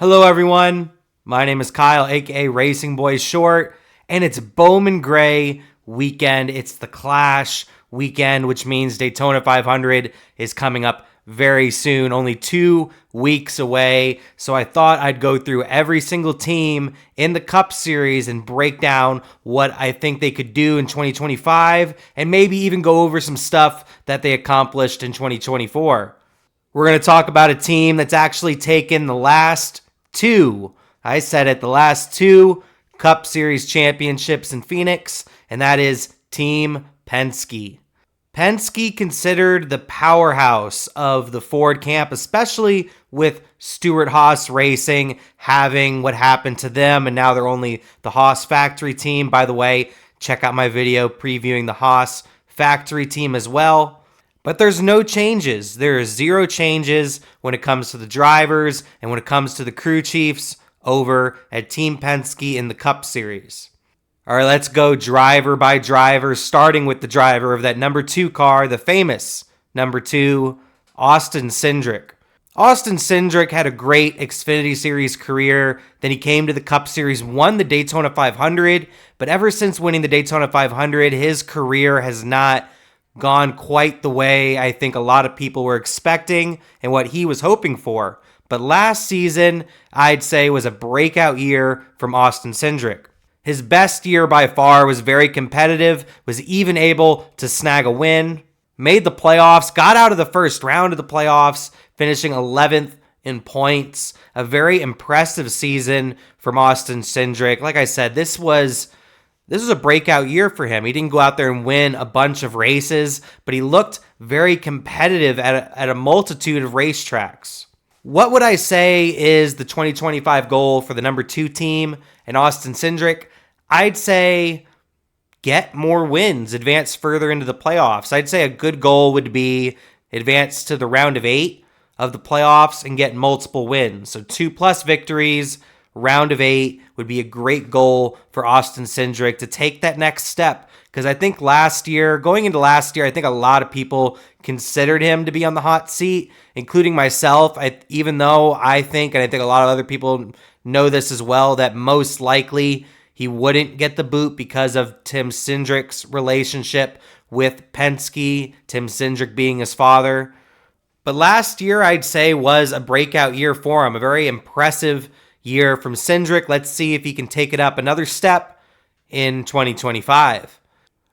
Hello everyone, my name is Kyle, aka Racing Boy Short, and it's Bowman Gray weekend. It's the Clash weekend, which means Daytona 500 is coming up very soon, only 2 weeks away. So I thought I'd go through every single team in the Cup Series and break down what I think they could do in 2025 and maybe even go over some stuff that they accomplished in 2024. We're going to talk about a team that's actually taken the last two Cup Series championships in Phoenix, and that is Team Penske. Penske considered the powerhouse of the Ford camp, especially with Stewart-Haas Racing having what happened to them, and now they're only the Haas factory team. By the way, check out my video previewing the Haas factory team as well. But there's no changes. There are 0 changes when it comes to the drivers and when it comes to the crew chiefs over at Team Penske in the Cup Series. All right, let's go driver by driver, starting with the driver of that number 2 car, the famous number 2, Austin Cindric. Austin Cindric had a great Xfinity Series career. Then he came to the Cup Series, won the Daytona 500. But ever since winning the Daytona 500, his career has not gone quite the way I think a lot of people were expecting and what he was hoping for. But last season, I'd say, was a breakout year from Austin Cindric. His best year by far, was very competitive, was even able to snag a win, made the playoffs, got out of the first round of the playoffs, finishing 11th in points. A very impressive season from Austin Cindric. Like I said, this was a breakout year for him. He didn't go out there and win a bunch of races, but he looked very competitive at a multitude of racetracks. What would I say is the 2025 goal for the number 2 team and Austin Cindric? I'd say get more wins, advance further into the playoffs. I'd say a good goal would be advance to the round of 8 of the playoffs and get multiple wins. So 2+ victories, round of 8 would be a great goal for Austin Cindric to take that next step. Because I think going into last year, I think a lot of people considered him to be on the hot seat, including myself. Even though I think, and I think a lot of other people know this as well, that most likely he wouldn't get the boot because of Tim Cindric's relationship with Penske, Tim Cindric being his father. But last year, I'd say, was a breakout year for him, a very impressive year from Cindric. Let's see if he can take it up another step in 2025.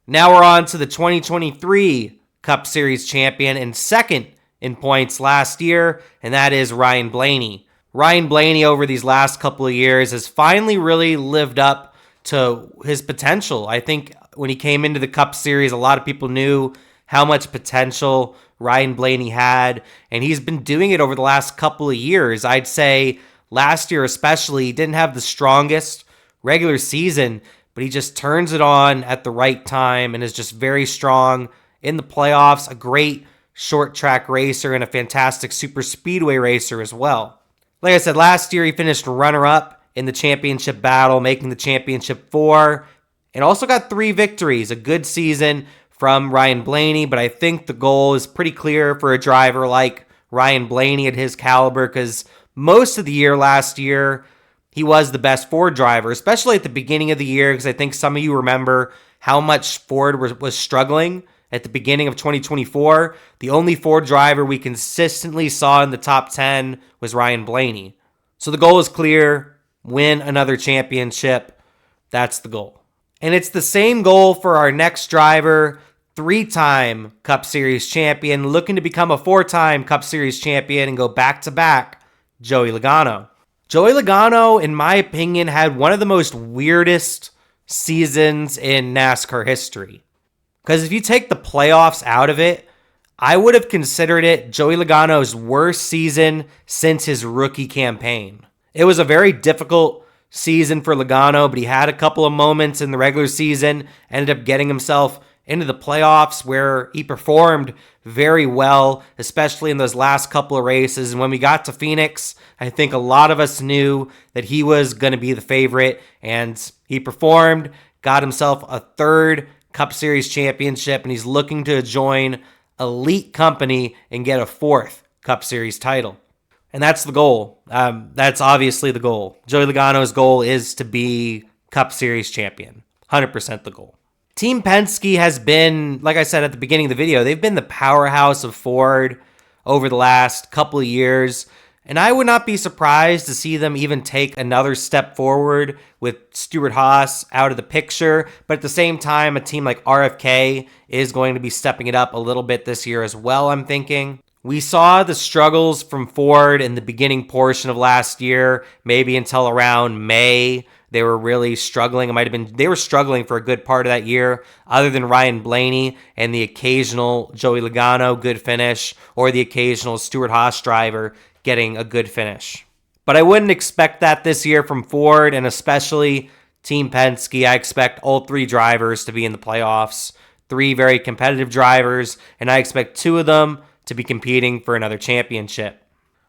Now we're on to the 2023 Cup Series champion and second in points last year, and that is Ryan Blaney. Ryan Blaney over these last couple of years has finally really lived up to his potential. I think when he came into the Cup Series, a lot of people knew how much potential Ryan Blaney had, and he's been doing it over the last couple of years. I'd say last year especially, he didn't have the strongest regular season, but he just turns it on at the right time and is just very strong in the playoffs, a great short track racer and a fantastic super speedway racer as well. Like I said, last year he finished runner-up in the championship battle, making the championship 4, and also got 3 victories. A good season from Ryan Blaney, but I think the goal is pretty clear for a driver like Ryan Blaney at his caliber, because most of the year last year, he was the best Ford driver, especially at the beginning of the year, because I think some of you remember how much Ford was struggling at the beginning of 2024. The only Ford driver we consistently saw in the top 10 was Ryan Blaney. So the goal is clear, win another championship. That's the goal. And it's the same goal for our next driver, 3-time Cup Series champion, looking to become a 4-time Cup Series champion and go back-to-back, Joey Logano. Joey Logano, in my opinion, had one of the most weirdest seasons in NASCAR history. Because if you take the playoffs out of it, I would have considered it Joey Logano's worst season since his rookie campaign. It was a very difficult season for Logano, but he had a couple of moments in the regular season, ended up getting himself into the playoffs where he performed very well, especially in those last couple of races. And when we got to Phoenix, I think a lot of us knew that he was going to be the favorite, and he performed, got himself a 3rd Cup Series championship, and he's looking to join elite company and get a 4th Cup Series title. And that's the goal. That's obviously the goal. Joey Logano's goal is to be Cup Series champion. 100% the goal. Team Penske has been, like I said at the beginning of the video, they've been the powerhouse of Ford over the last couple of years. And I would not be surprised to see them even take another step forward with Stewart-Haas out of the picture. But at the same time, a team like RFK is going to be stepping it up a little bit this year as well, I'm thinking. We saw the struggles from Ford in the beginning portion of last year, maybe until around May. They were really struggling. They were struggling for a good part of that year, other than Ryan Blaney and the occasional Joey Logano good finish, or the occasional Stewart-Haas driver getting a good finish. But I wouldn't expect that this year from Ford, and especially Team Penske. I expect all three drivers to be in the playoffs, three very competitive drivers, and I expect two of them to be competing for another championship.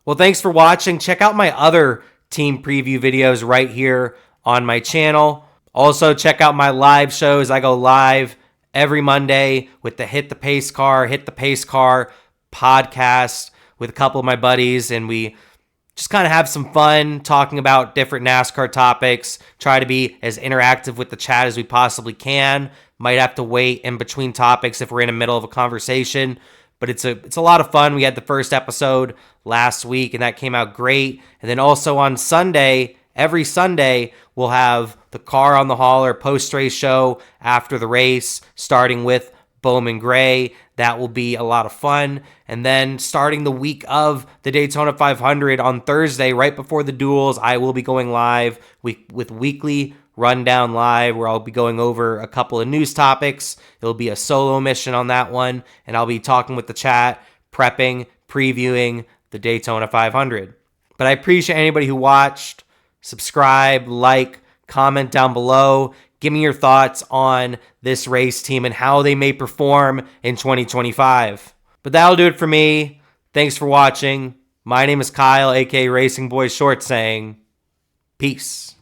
Well, thanks for watching. Check out my other team preview videos right here on my channel. Also, check out my live shows. I go live every Monday with the Hit the Pacecar podcast with a couple of my buddies, and we just kind of have some fun talking about different NASCAR topics, try to be as interactive with the chat as we possibly can. Might have to wait in between topics if we're in the middle of a conversation, but it's a lot of fun. We had the first episode last week, and that came out great. And then also on Sunday, every Sunday, we'll have the Car on the Hauler post-race show after the race, starting with Bowman Gray. That will be a lot of fun. And then starting the week of the Daytona 500 on Thursday, right before the duels, I will be going live with Weekly Rundown Live, where I'll be going over a couple of news topics. It'll be a solo mission on that one, and I'll be talking with the chat, prepping, previewing the Daytona 500. But I appreciate anybody who watched. Subscribe, like, comment down below. Give me your thoughts on this race team and how they may perform in 2025. But that'll do it for me. Thanks for watching. My name is Kyle, aka Racing Boy Short, saying peace.